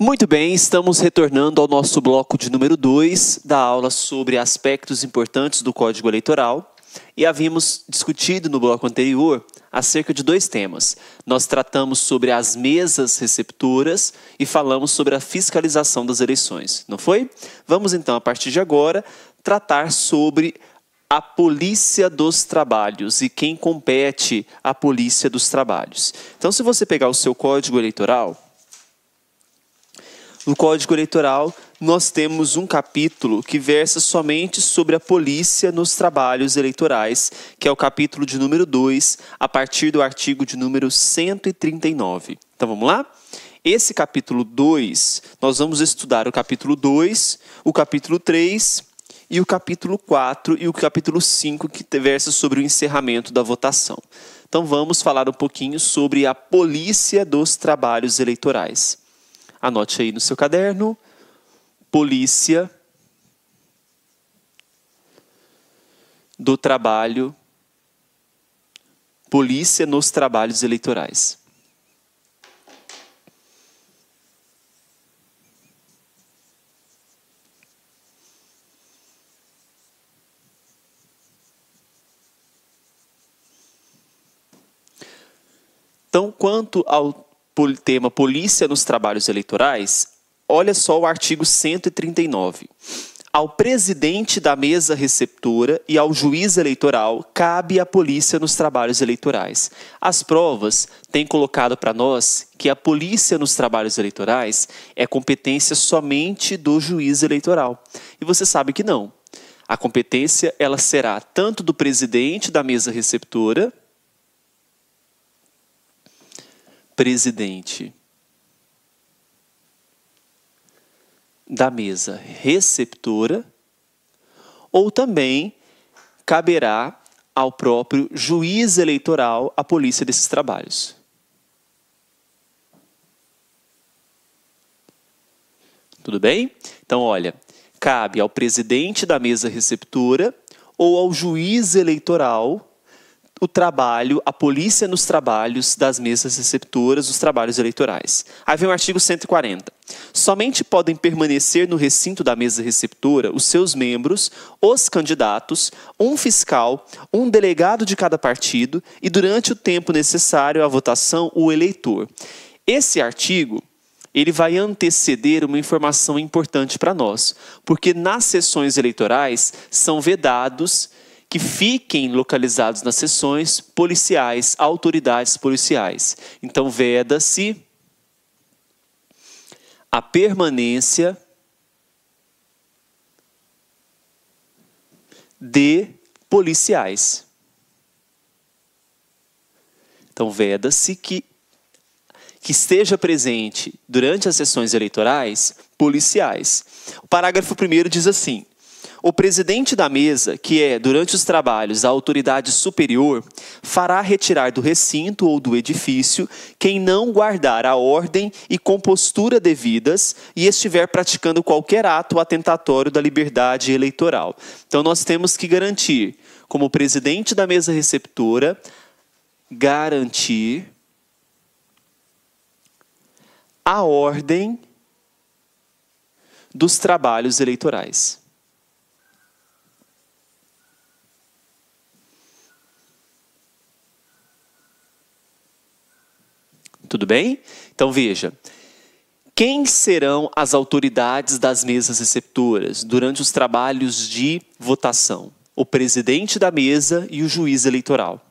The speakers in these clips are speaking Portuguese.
Muito bem, estamos retornando ao nosso bloco de número 2 da aula sobre aspectos importantes do Código Eleitoral e havíamos discutido no bloco anterior acerca de 2 temas. Nós tratamos sobre as mesas receptoras e falamos sobre a fiscalização das eleições, não foi? Vamos então, a partir de agora, tratar sobre a Polícia dos Trabalhos e quem compete à Polícia dos Trabalhos. Então, se você pegar o seu Código Eleitoral, no Código Eleitoral, nós temos um capítulo que versa somente sobre a polícia nos trabalhos eleitorais, que é o capítulo de número 2, a partir do artigo de número 139. Então, vamos lá? Esse capítulo 2, nós vamos estudar o capítulo 2, o capítulo 3 e o capítulo 4 e o capítulo 5, que versa sobre o encerramento da votação. Então, vamos falar um pouquinho sobre a Polícia dos Trabalhos Eleitorais. Anote aí no seu caderno, Polícia do Trabalho, Polícia nos Trabalhos Eleitorais. Então, quanto ao tema Polícia nos Trabalhos Eleitorais, olha só o artigo 139. Ao presidente da mesa receptora e ao juiz eleitoral cabe a polícia nos trabalhos eleitorais. As provas têm colocado para nós que a polícia nos trabalhos eleitorais é competência somente do juiz eleitoral. E você sabe que não. A competência ela será tanto do presidente da mesa receptora, presidente da mesa receptora, ou também caberá ao próprio juiz eleitoral a polícia desses trabalhos. Tudo bem? Então, olha, cabe ao presidente da mesa receptora ou ao juiz eleitoral o trabalho, a polícia nos trabalhos das mesas receptoras, dos trabalhos eleitorais. Aí vem o artigo 140. Somente podem permanecer no recinto da mesa receptora os seus membros, os candidatos, um fiscal, um delegado de cada partido e, durante o tempo necessário à votação, o eleitor. Esse artigo ele vai anteceder uma informação importante para nós, porque nas sessões eleitorais são vedados que fiquem localizados nas sessões policiais, autoridades policiais. Então, veda-se a permanência de policiais. Então, veda-se que esteja presente durante as sessões eleitorais policiais. O parágrafo 1º diz assim: o presidente da mesa, que é, durante os trabalhos, a autoridade superior, fará retirar do recinto ou do edifício quem não guardar a ordem e compostura devidas e estiver praticando qualquer ato atentatório da liberdade eleitoral. Então, nós temos que garantir, como presidente da mesa receptora, garantir a ordem dos trabalhos eleitorais. Tudo bem? Então, veja. Quem serão as autoridades das mesas receptoras durante os trabalhos de votação? O presidente da mesa e o juiz eleitoral.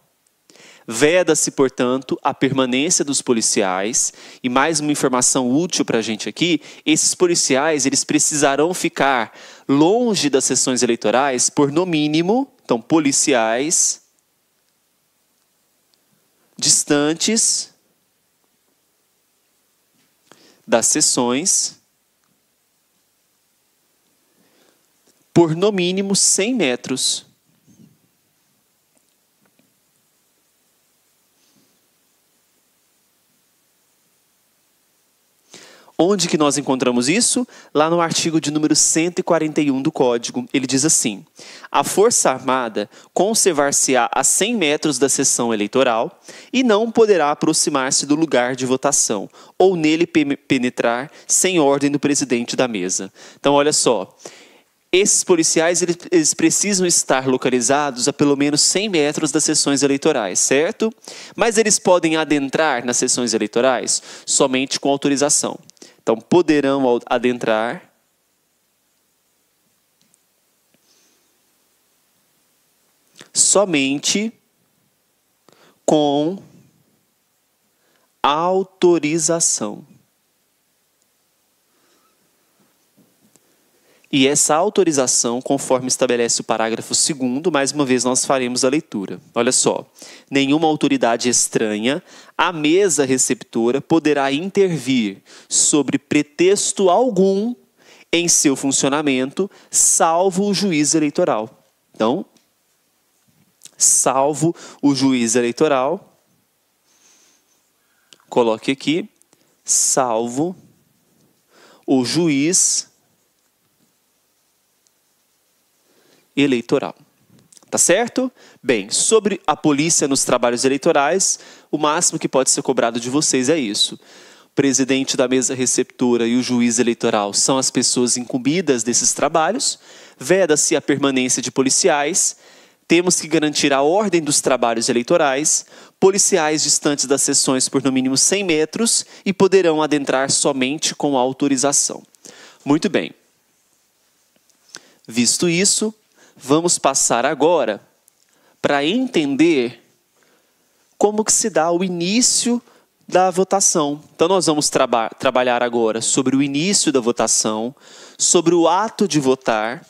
Veda-se, portanto, a permanência dos policiais. E mais uma informação útil para a gente aqui, esses policiais eles precisarão ficar longe das sessões eleitorais por, no mínimo, então, policiais distantes das sessões por no mínimo 100 metros. Onde que nós encontramos isso? Lá no artigo de número 141 do Código. Ele diz assim: a Força Armada conservar-se-á a 100 metros da sessão eleitoral e não poderá aproximar-se do lugar de votação ou nele penetrar sem ordem do presidente da mesa. Então, olha só. Esses policiais eles precisam estar localizados a pelo menos 100 metros das sessões eleitorais, certo? Mas eles podem adentrar nas sessões eleitorais somente com autorização. Então, poderão adentrar somente com autorização. E essa autorização, conforme estabelece o parágrafo 2º, mais uma vez nós faremos a leitura. Olha só. Nenhuma autoridade estranha à mesa receptora poderá intervir sobre pretexto algum em seu funcionamento, salvo o juiz eleitoral. Então, salvo o juiz eleitoral, coloque aqui, salvo o juiz eleitoral. Tá certo? Bem, sobre a polícia nos trabalhos eleitorais, o máximo que pode ser cobrado de vocês é isso. O presidente da mesa receptora e o juiz eleitoral são as pessoas incumbidas desses trabalhos. Veda-se a permanência de policiais. Temos que garantir a ordem dos trabalhos eleitorais. Policiais distantes das sessões por no mínimo 100 metros e poderão adentrar somente com autorização. Muito bem. Visto isso, vamos passar agora para entender como que se dá o início da votação. Então, nós vamos trabalhar agora sobre o início da votação, sobre o ato de votar.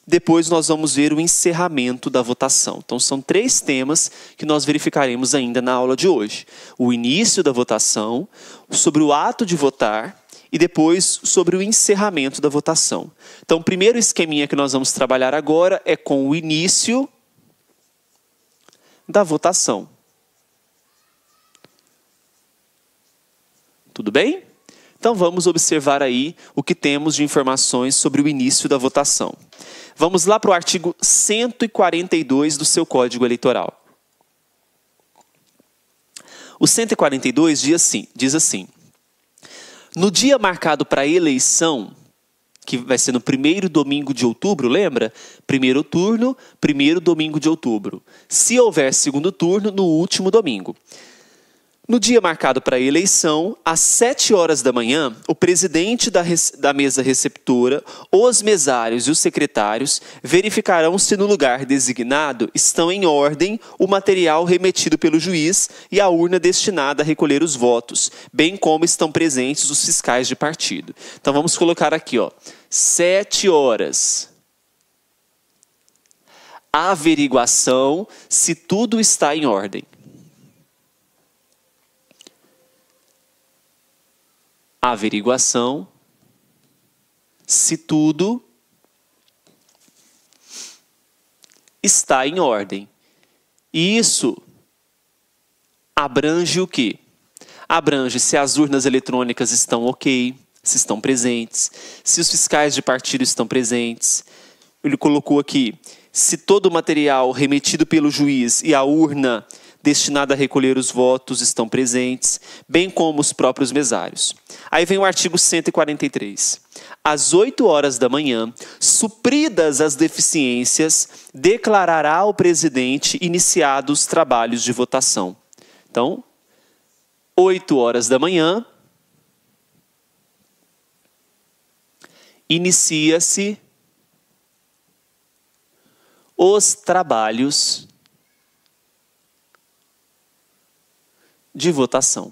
Depois nós vamos ver o encerramento da votação. Então, são 3 temas que nós verificaremos ainda na aula de hoje. O início da votação, sobre o ato de votar, e depois sobre o encerramento da votação. Então, o primeiro esqueminha que nós vamos trabalhar agora é com o início da votação. Tudo bem? Então, vamos observar aí o que temos de informações sobre o início da votação. Vamos lá para o artigo 142 do seu Código Eleitoral. O 142 diz assim: no dia marcado para a eleição, que vai ser no primeiro domingo de outubro, lembra? Primeiro turno, primeiro domingo de outubro. Se houver segundo turno, no último domingo. No dia marcado para a eleição, às 7 horas da manhã, o presidente da mesa receptora, os mesários e os secretários verificarão se no lugar designado estão em ordem o material remetido pelo juiz e a urna destinada a recolher os votos, bem como estão presentes os fiscais de partido. Então vamos colocar aqui, 7 horas. Averiguação se tudo está em ordem. Averiguação se tudo está em ordem. E isso abrange o quê? Abrange se as urnas eletrônicas estão ok, se estão presentes, se os fiscais de partido estão presentes. Ele colocou aqui, se todo o material remetido pelo juiz e a urna destinada a recolher os votos estão presentes, bem como os próprios mesários. Aí vem o artigo 143. Às 8 horas da manhã, supridas as deficiências, declarará o presidente iniciados os trabalhos de votação. Então, 8 horas da manhã, inicia-se os trabalhos de votação.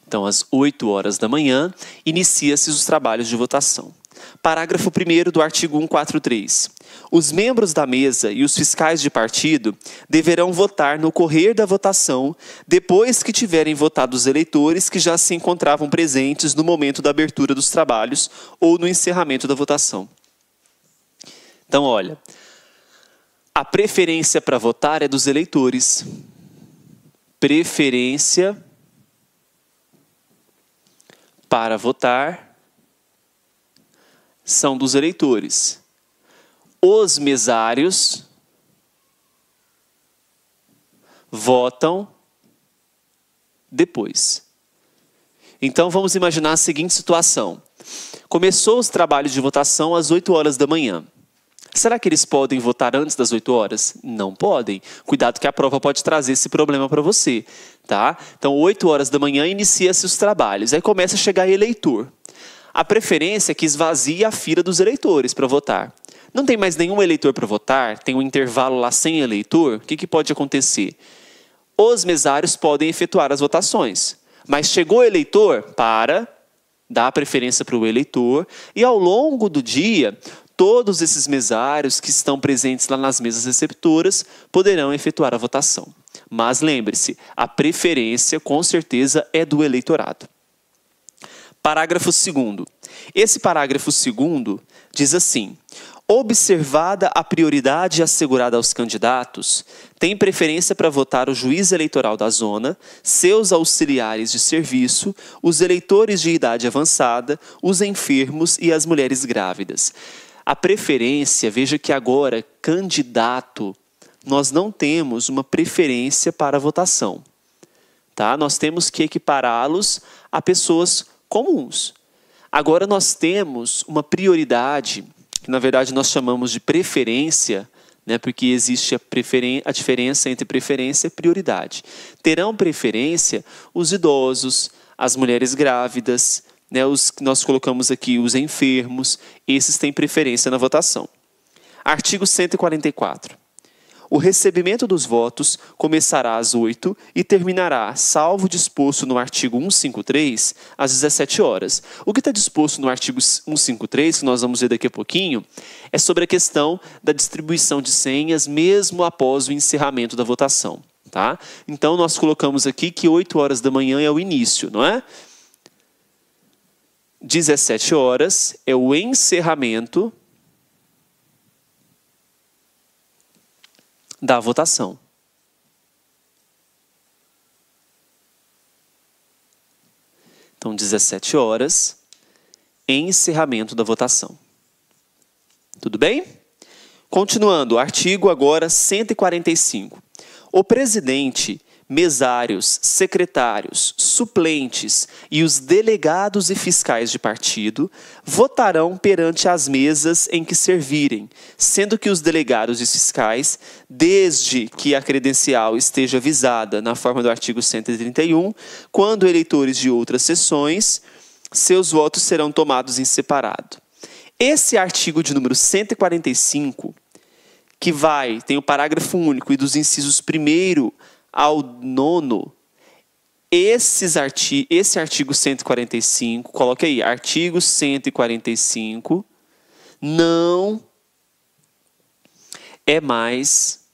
Então, às 8 horas da manhã, inicia-se os trabalhos de votação. Parágrafo 1º do artigo 143. Os membros da mesa e os fiscais de partido deverão votar no correr da votação depois que tiverem votado os eleitores que já se encontravam presentes no momento da abertura dos trabalhos ou no encerramento da votação. Então, olha, a preferência para votar é dos eleitores. Preferência para votar são dos eleitores. Os mesários votam depois. Então vamos imaginar a seguinte situação. Começou os trabalhos de votação às 8 horas da manhã. Será que eles podem votar antes das 8 horas? Não podem. Cuidado que a prova pode trazer esse problema para você. Tá? Então, 8 horas da manhã, inicia-se os trabalhos. Aí começa a chegar eleitor. A preferência é que esvazie a fila dos eleitores para votar. Não tem mais nenhum eleitor para votar, tem um intervalo lá sem eleitor, o que pode acontecer? Os mesários podem efetuar as votações. Mas chegou o eleitor, dá a preferência para o eleitor, e ao longo do dia, todos esses mesários que estão presentes lá nas mesas receptoras poderão efetuar a votação. Mas lembre-se, a preferência com certeza é do eleitorado. Parágrafo 2º. Esse parágrafo 2º diz assim: observada a prioridade assegurada aos candidatos, tem preferência para votar o juiz eleitoral da zona, seus auxiliares de serviço, os eleitores de idade avançada, os enfermos e as mulheres grávidas. A preferência, veja que agora, candidato, nós não temos uma preferência para a votação. Tá? Nós temos que equipará-los a pessoas comuns. Agora nós temos uma prioridade, que na verdade nós chamamos de preferência, né, porque existe a diferença entre preferência e prioridade. Terão preferência os idosos, as mulheres grávidas, né, os que nós colocamos aqui, os enfermos, esses têm preferência na votação. Artigo 144. O recebimento dos votos começará às 8 e terminará, salvo disposto no artigo 153, às 17 horas. O que está disposto no artigo 153, que nós vamos ver daqui a pouquinho, é sobre a questão da distribuição de senhas mesmo após o encerramento da votação. Tá? Então, nós colocamos aqui que 8 horas da manhã é o início, não é? 17 horas é o encerramento da votação. Então, 17 horas, encerramento da votação. Tudo bem? Continuando, artigo agora 145. O presidente, mesários, secretários, suplentes e os delegados e fiscais de partido votarão perante as mesas em que servirem, sendo que os delegados e fiscais, desde que a credencial esteja avisada na forma do artigo 131, quando eleitores de outras sessões, seus votos serão tomados em separado. Esse artigo de número 145, que tem o parágrafo único e dos incisos 1º ao 9º, esse artigo 145, coloque aí, artigo 145, não é mais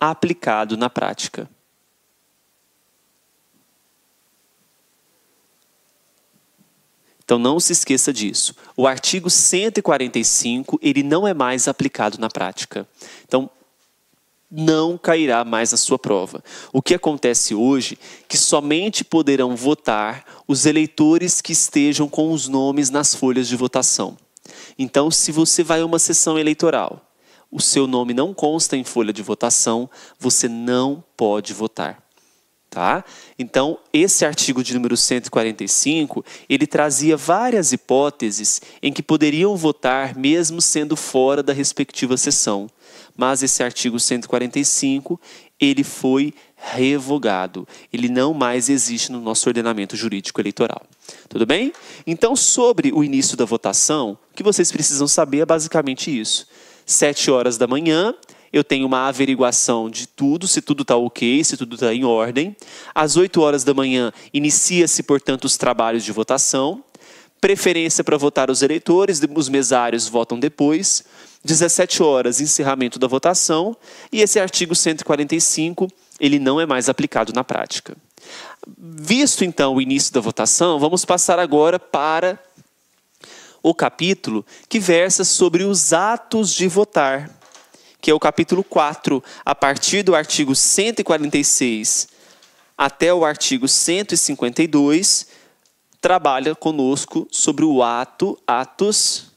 aplicado na prática. Então não se esqueça disso. O artigo 145, ele não é mais aplicado na prática. Então, não cairá mais na sua prova. O que acontece hoje é que somente poderão votar os eleitores que estejam com os nomes nas folhas de votação. Então, se você vai a uma sessão eleitoral, o seu nome não consta em folha de votação, você não pode votar. Tá? Então, esse artigo de número 145, ele trazia várias hipóteses em que poderiam votar mesmo sendo fora da respectiva sessão. Mas esse artigo 145, ele foi revogado. Ele não mais existe no nosso ordenamento jurídico eleitoral. Tudo bem? Então, sobre o início da votação, o que vocês precisam saber é basicamente isso. 7 horas da manhã, eu tenho uma averiguação de tudo, se tudo está ok, se tudo está em ordem. Às 8 horas da manhã, inicia-se, portanto, os trabalhos de votação. Preferência para votar os eleitores, os mesários votam depois. 17 horas, encerramento da votação. E esse artigo 145, ele não é mais aplicado na prática. Visto, então, o início da votação, vamos passar agora para o capítulo que versa sobre os atos de votar, que é o capítulo 4, a partir do artigo 146 até o artigo 152, trabalha conosco sobre o atos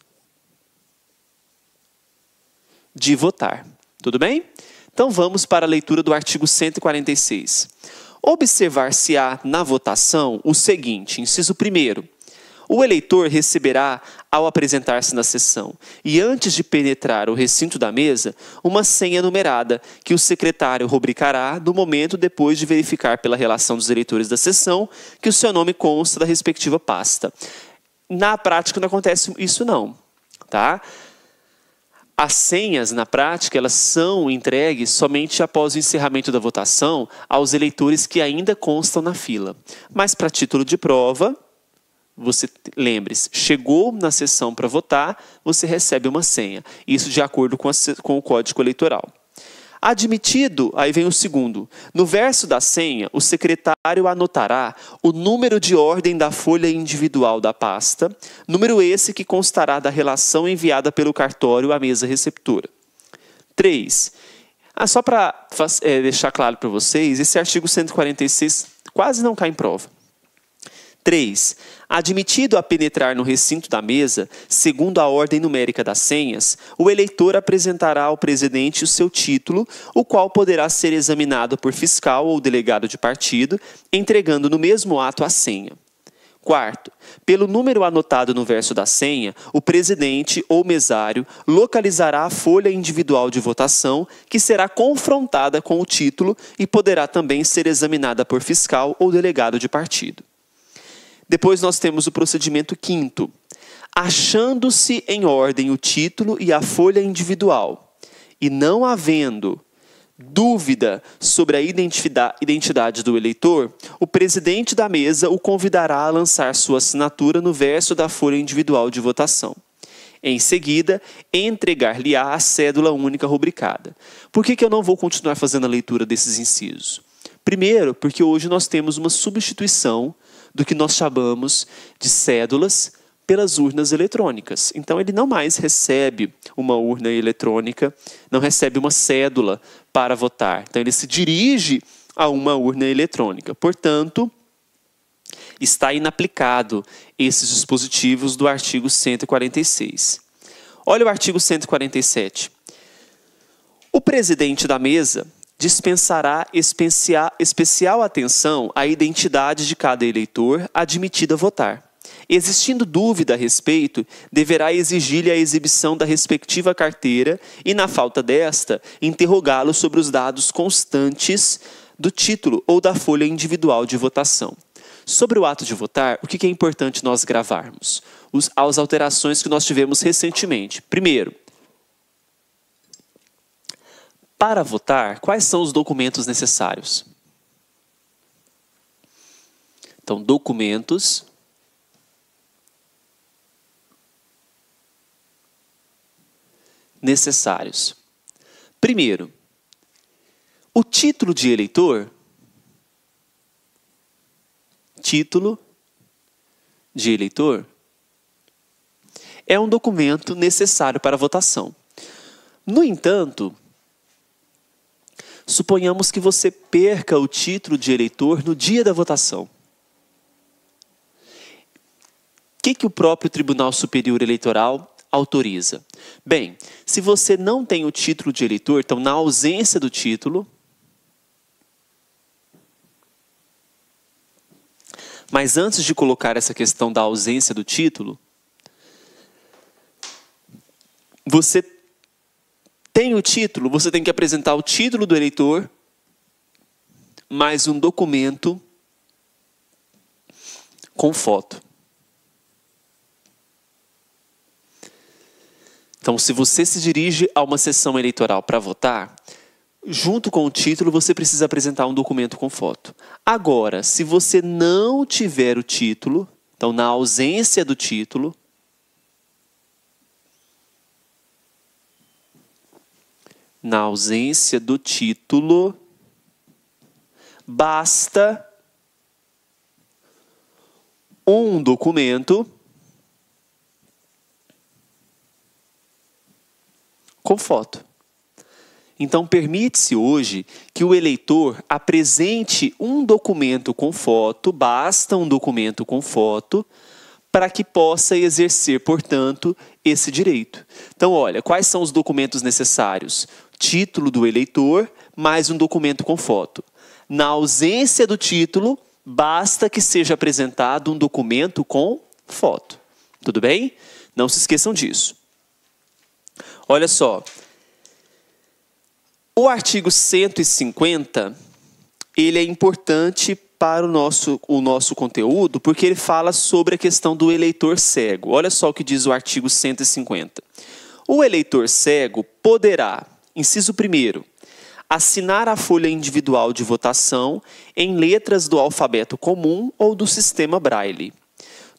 de votar. Tudo bem? Então vamos para a leitura do artigo 146. Observar-se-á na votação o seguinte, inciso 1º. O eleitor receberá, ao apresentar-se na sessão e antes de penetrar o recinto da mesa, uma senha numerada que o secretário rubricará no momento depois de verificar pela relação dos eleitores da sessão que o seu nome consta da respectiva pasta. Na prática não acontece isso não, tá? As senhas, na prática, elas são entregues somente após o encerramento da votação aos eleitores que ainda constam na fila. Mas, para título de prova, você lembre-se, chegou na sessão para votar, você recebe uma senha. Isso de acordo com o Código Eleitoral. Admitido, aí vem o segundo. No verso da senha, o secretário anotará o número de ordem da folha individual da pasta, número esse que constará da relação enviada pelo cartório à mesa receptora. 3. Só para deixar claro para vocês, esse artigo 146 quase não cai em prova. 3. Admitido a penetrar no recinto da mesa, segundo a ordem numérica das senhas, o eleitor apresentará ao presidente o seu título, o qual poderá ser examinado por fiscal ou delegado de partido, entregando no mesmo ato a senha. 4. Pelo número anotado no verso da senha, o presidente ou mesário localizará a folha individual de votação, que será confrontada com o título e poderá também ser examinada por fiscal ou delegado de partido. Depois nós temos o procedimento 5º. Achando-se em ordem o título e a folha individual, e não havendo dúvida sobre a identidade do eleitor, o presidente da mesa o convidará a lançar sua assinatura no verso da folha individual de votação. Em seguida, entregar-lhe-á a cédula única rubricada. Por que eu não vou continuar fazendo a leitura desses incisos? Primeiro, porque hoje nós temos uma substituição do que nós chamamos de cédulas pelas urnas eletrônicas. Então, ele não mais recebe uma urna eletrônica, não recebe uma cédula para votar. Então, ele se dirige a uma urna eletrônica. Portanto, está inaplicado esses dispositivos do artigo 146. Olha o artigo 147. O presidente da mesa dispensará especial atenção à identidade de cada eleitor admitido a votar. Existindo dúvida a respeito, deverá exigir-lhe a exibição da respectiva carteira e, na falta desta, interrogá-lo sobre os dados constantes do título ou da folha individual de votação. Sobre o ato de votar, o que é importante nós gravarmos? As alterações que nós tivemos recentemente. Primeiro, para votar, quais são os documentos necessários? Então, documentos necessários. Primeiro, o título de eleitor. Título de eleitor é um documento necessário para a votação. No entanto, suponhamos que você perca o título de eleitor no dia da votação. O que o próprio Tribunal Superior Eleitoral autoriza? Bem, se você não tem o título de eleitor, então na ausência do título, mas antes de colocar essa questão da ausência do título, você tem o título, você tem que apresentar o título do eleitor, mais um documento com foto. Então, se você se dirige a uma sessão eleitoral para votar, junto com o título, você precisa apresentar um documento com foto. Agora, se você não tiver o título, então na ausência do título, basta um documento com foto. Então, permite-se hoje que o eleitor apresente um documento com foto, basta um documento com foto, para que possa exercer, portanto, esse direito. Então, olha, quais são os documentos necessários? Título do eleitor, mais um documento com foto. Na ausência do título, basta que seja apresentado um documento com foto. Tudo bem? Não se esqueçam disso. Olha só. O artigo 150, ele é importante para o nosso conteúdo, porque ele fala sobre a questão do eleitor cego. Olha só o que diz o artigo 150. O eleitor cego poderá, inciso 1º, assinar a folha individual de votação em letras do alfabeto comum ou do sistema Braille.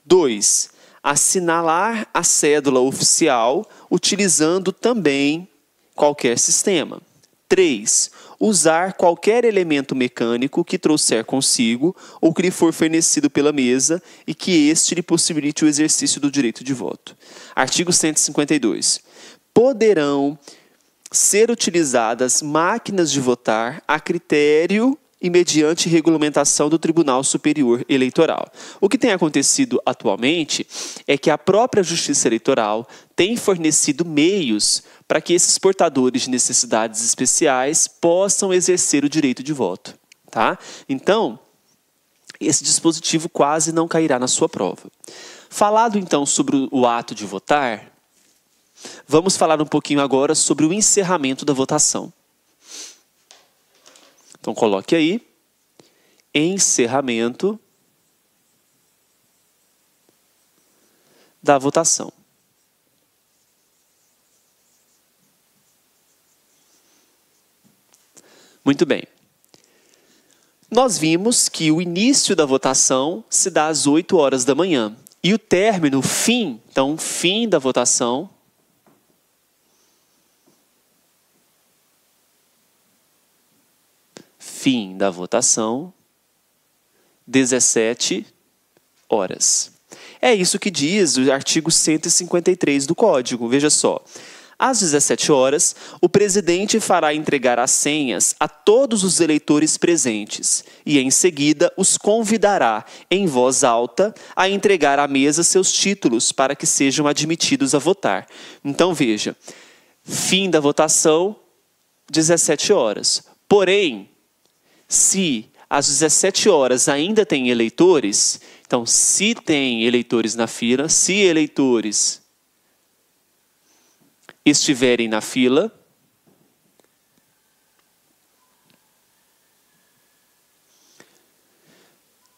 2. Assinalar a cédula oficial utilizando também qualquer sistema. 3. Usar qualquer elemento mecânico que trouxer consigo ou que lhe for fornecido pela mesa e que este lhe possibilite o exercício do direito de voto. Artigo 152. Poderão ser utilizadas máquinas de votar a critério e mediante regulamentação do Tribunal Superior Eleitoral. O que tem acontecido atualmente é que a própria Justiça Eleitoral tem fornecido meios para que esses portadores de necessidades especiais possam exercer o direito de voto. Tá? Então, esse dispositivo quase não cairá na sua prova. Falado então sobre o ato de votar, vamos falar um pouquinho agora sobre o encerramento da votação. Então, coloque aí, encerramento da votação. Muito bem. Nós vimos que o início da votação se dá às 8 horas da manhã. E o término, o fim, então, fim da votação, fim da votação, 17 horas. É isso que diz o artigo 153 do Código. Veja só. Às 17 horas, o presidente fará entregar as senhas a todos os eleitores presentes e, em seguida, os convidará, em voz alta, a entregar à mesa seus títulos para que sejam admitidos a votar. Então, veja, fim da votação, 17 horas. Porém, se às 17 horas ainda tem eleitores, então, se tem eleitores na fila, se eleitores estiverem na fila,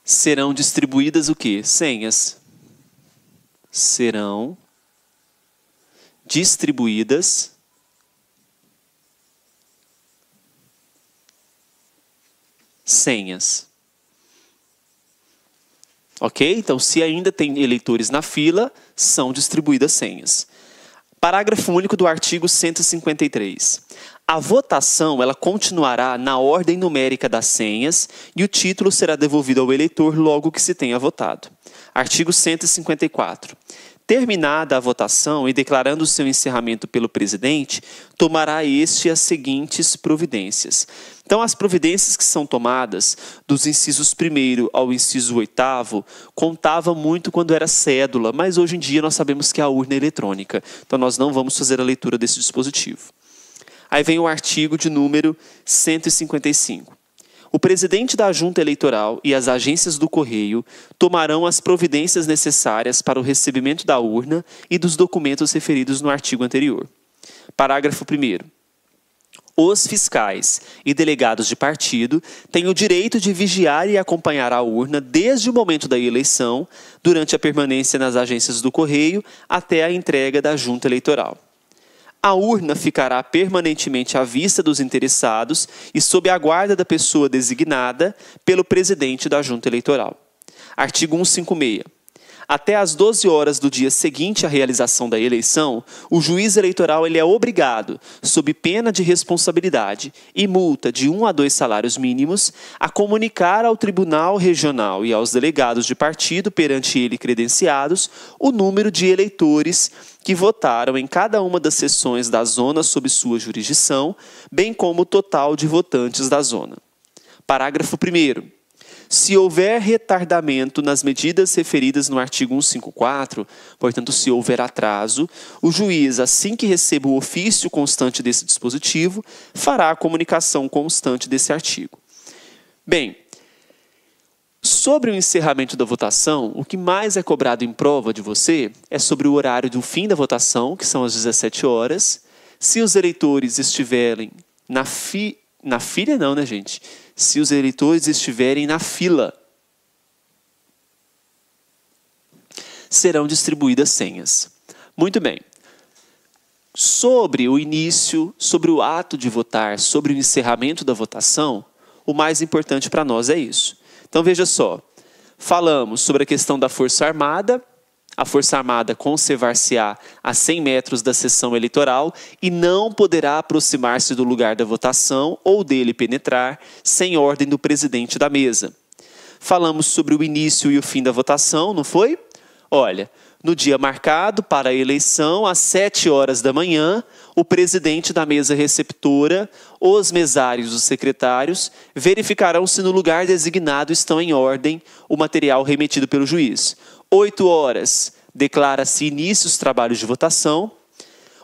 serão distribuídas o quê? Senhas. Serão distribuídas senhas. Ok? Então, se ainda tem eleitores na fila, são distribuídas senhas. Parágrafo único do artigo 153. A votação ela continuará na ordem numérica das senhas e o título será devolvido ao eleitor logo que se tenha votado. Artigo 154. Terminada a votação e declarando o seu encerramento pelo presidente, tomará este as seguintes providências. Então, as providências que são tomadas, dos incisos 1º ao inciso 8º, contavam muito quando era cédula, mas hoje em dia nós sabemos que a urna é eletrônica. Então, nós não vamos fazer a leitura desse dispositivo. Aí vem o artigo de número 155. O presidente da Junta Eleitoral e as agências do Correio tomarão as providências necessárias para o recebimento da urna e dos documentos referidos no artigo anterior. Parágrafo 1º. Os fiscais e delegados de partido têm o direito de vigiar e acompanhar a urna desde o momento da eleição, durante a permanência nas agências do Correio, até a entrega da Junta Eleitoral. A urna ficará permanentemente à vista dos interessados e sob a guarda da pessoa designada pelo presidente da Junta Eleitoral. Artigo 156. até às 12 horas do dia seguinte à realização da eleição, o juiz eleitoral ele é obrigado, sob pena de responsabilidade e multa de 1 a 2 salários mínimos, a comunicar ao Tribunal Regional e aos delegados de partido perante ele credenciados o número de eleitores que votaram em cada uma das seções da zona sob sua jurisdição, bem como o total de votantes da zona. Parágrafo 1º. Se houver retardamento nas medidas referidas no artigo 154, portanto, se houver atraso, o juiz, assim que receba o ofício constante desse dispositivo, fará a comunicação constante desse artigo. Bem, sobre o encerramento da votação, o que mais é cobrado em prova de você é sobre o horário do fim da votação, que são as 17 horas. Se os eleitores estiverem na fila não, né, gente? Se os eleitores estiverem na fila, serão distribuídas senhas. Muito bem. Sobre o início, sobre o ato de votar, sobre o encerramento da votação, o mais importante para nós é isso. Então, veja só. Falamos sobre a questão da Força Armada. A Força Armada conservar-se-á a 100 metros da sessão eleitoral e não poderá aproximar-se do lugar da votação ou dele penetrar sem ordem do presidente da mesa. Falamos sobre o início e o fim da votação, não foi? Olha, no dia marcado para a eleição, às 7 horas da manhã, o presidente da mesa receptora, os mesários e os secretários verificarão se no lugar designado estão em ordem o material remetido pelo juiz. 8 horas, declara-se início os trabalhos de votação.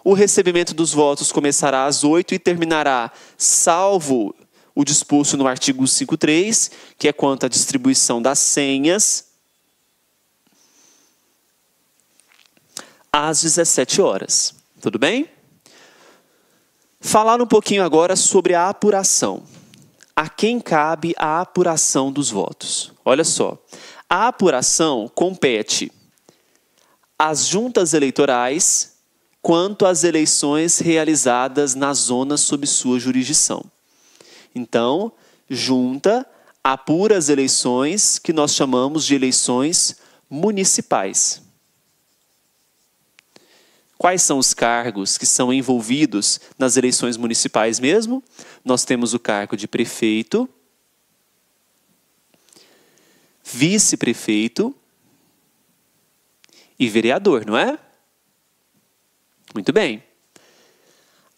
O recebimento dos votos começará às 8 e terminará, salvo o disposto no artigo 153, que é quanto à distribuição das senhas, às 17 horas. Tudo bem? Falar um pouquinho agora sobre a apuração. A quem cabe a apuração dos votos? Olha só. A apuração compete às juntas eleitorais quanto às eleições realizadas na zona sob sua jurisdição. Então, junta apura as eleições que nós chamamos de eleições municipais. Quais são os cargos que são envolvidos nas eleições municipais mesmo? Nós temos o cargo de prefeito, vice-prefeito e vereador, não é? Muito bem.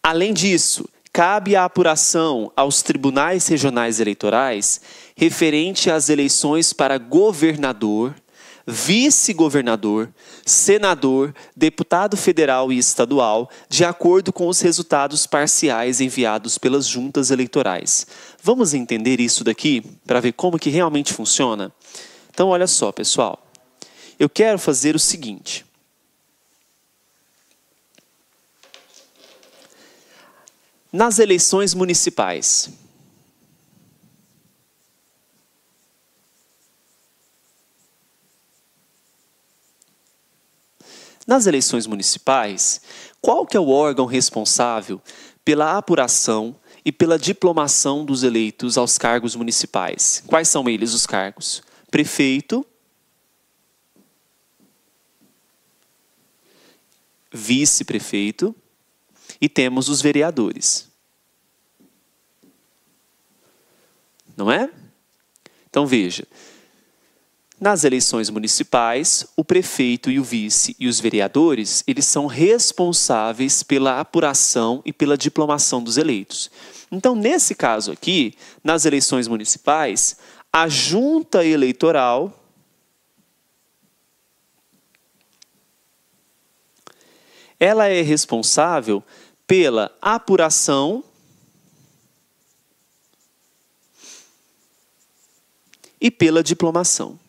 Além disso, cabe a apuração aos tribunais regionais eleitorais referente às eleições para governador, vice-governador, senador, deputado federal e estadual, de acordo com os resultados parciais enviados pelas juntas eleitorais. Vamos entender isso daqui para ver como que realmente funciona? Então, olha só, pessoal. Eu quero fazer o seguinte. Nas eleições municipais, qual que é o órgão responsável pela apuração e pela diplomação dos eleitos aos cargos municipais? Quais são eles os cargos? Prefeito, vice-prefeito e temos os vereadores. Não é? Então veja, nas eleições municipais, o prefeito e o vice e os vereadores, eles são responsáveis pela apuração e pela diplomação dos eleitos. Então, nesse caso aqui, nas eleições municipais, a junta eleitoral ela é responsável pela apuração e pela diplomação.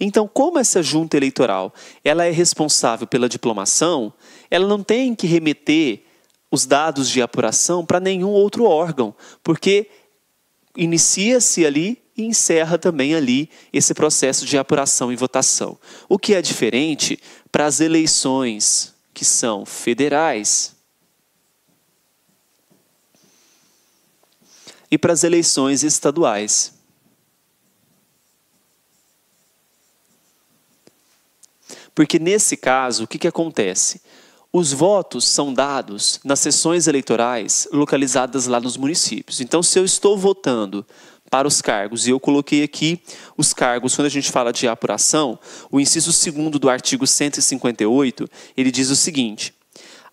Então, como essa junta eleitoral ela é responsável pela diplomação, ela não tem que remeter os dados de apuração para nenhum outro órgão, porque inicia-se ali e encerra também ali esse processo de apuração e votação. O que é diferente para as eleições que são federais e para as eleições estaduais. Porque nesse caso, o que acontece? Os votos são dados nas sessões eleitorais localizadas lá nos municípios. Então, se eu estou votando para os cargos, e eu coloquei aqui os cargos, quando a gente fala de apuração, o inciso 2º do artigo 158, ele diz o seguinte: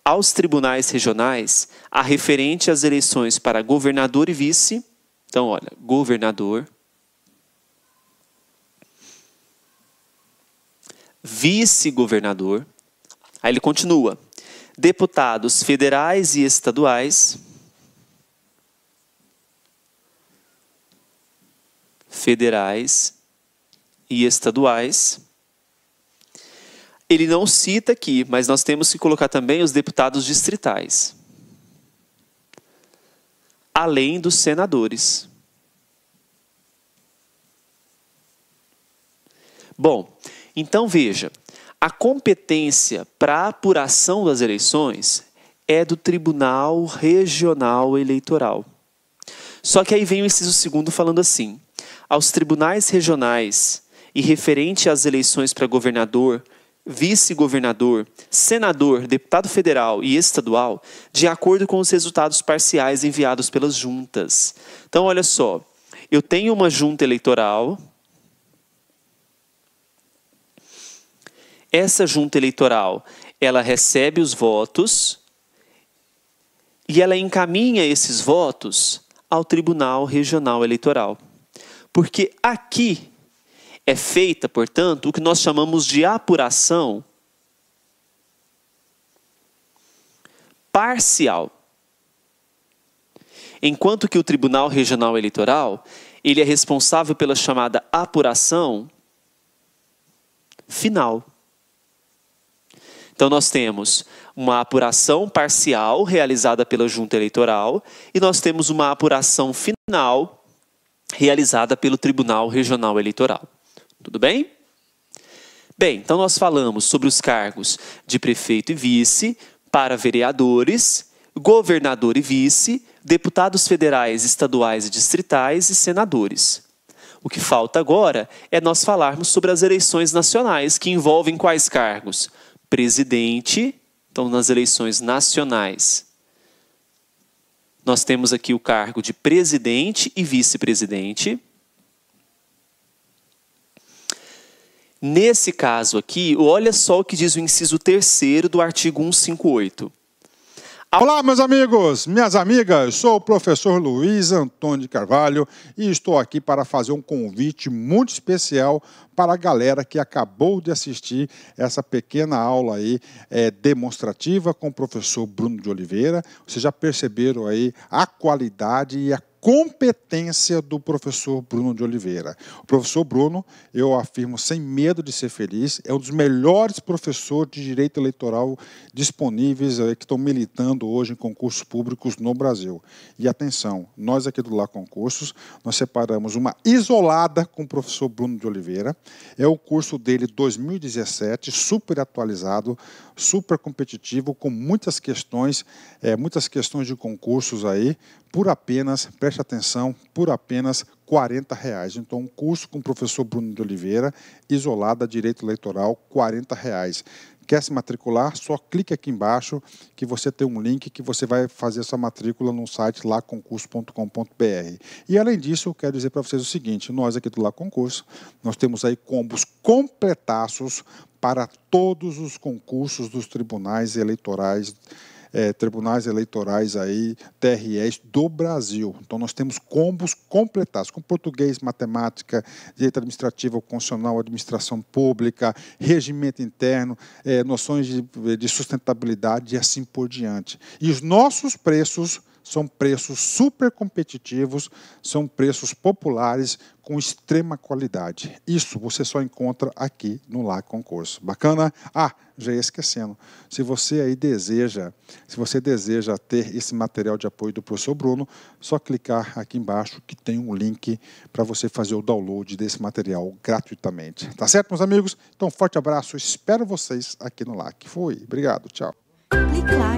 aos tribunais regionais, a referente às eleições para governador e vice, então, olha, governador, vice-governador, aí ele continua, deputados federais e estaduais, Ele não cita aqui, mas nós temos que colocar também os deputados distritais, além dos senadores. Bom, então veja, a competência para a apuração das eleições é do Tribunal Regional Eleitoral. Só que aí vem o inciso 2º falando assim: aos tribunais regionais e referente às eleições para governador, vice-governador, senador, deputado federal e estadual, de acordo com os resultados parciais enviados pelas juntas. Então, olha só, eu tenho uma junta eleitoral. Essa junta eleitoral, ela recebe os votos e ela encaminha esses votos ao Tribunal Regional Eleitoral. Porque aqui é feita, portanto, o que nós chamamos de apuração parcial. Enquanto que o Tribunal Regional Eleitoral, ele é responsável pela chamada apuração final. Então, nós temos uma apuração parcial realizada pela Junta Eleitoral e nós temos uma apuração final realizada pelo Tribunal Regional Eleitoral. Tudo bem? Bem, então nós falamos sobre os cargos de prefeito e vice, para vereadores, governador e vice, deputados federais, estaduais e distritais e senadores. O que falta agora é nós falarmos sobre as eleições nacionais, que envolvem quais cargos? Presidente, então nas eleições nacionais, nós temos aqui o cargo de presidente e vice-presidente. Nesse caso aqui, olha só o que diz o inciso 3º do artigo 158. Olá, meus amigos, minhas amigas, sou o professor Luiz Antônio de Carvalho e estou aqui para fazer um convite muito especial para a galera que acabou de assistir essa pequena aula aí demonstrativa com o professor Bruno de Oliveira. Vocês já perceberam aí a qualidade e a competência do professor Bruno de Oliveira. O professor Bruno, eu afirmo sem medo de ser feliz, é um dos melhores professores de direito eleitoral disponíveis que estão militando hoje em concursos públicos no Brasil. E atenção, nós aqui do Lá Concursos, nós separamos uma isolada com o professor Bruno de Oliveira. É o curso dele 2017, super atualizado, super competitivo, com muitas questões de concursos aí, por apenas, preste atenção, por apenas R$40. Então, um curso com o professor Bruno de Oliveira, isolada, direito eleitoral, R$40. Quer se matricular? Só clique aqui embaixo que você tem um link que você vai fazer sua matrícula no site laconcurso.com.br. E além disso, eu quero dizer para vocês o seguinte: nós aqui do Lá Concurso, nós temos aí combos completaços para todos os concursos dos tribunais eleitorais aí, TREs do Brasil. Então, nós temos combos completados, com português, matemática, direito administrativo, constitucional, administração pública, regimento interno, noções de sustentabilidade e assim por diante. E os nossos preços são preços super competitivos, são preços populares com extrema qualidade. Isso você só encontra aqui no Lá Concurso. Bacana? Ah, já ia esquecendo. Se você deseja ter esse material de apoio do professor Bruno, só clicar aqui embaixo que tem um link para você fazer o download desse material gratuitamente. Tá certo, meus amigos? Então, forte abraço. Espero vocês aqui no Lá. Fui. Obrigado. Tchau. Clique lá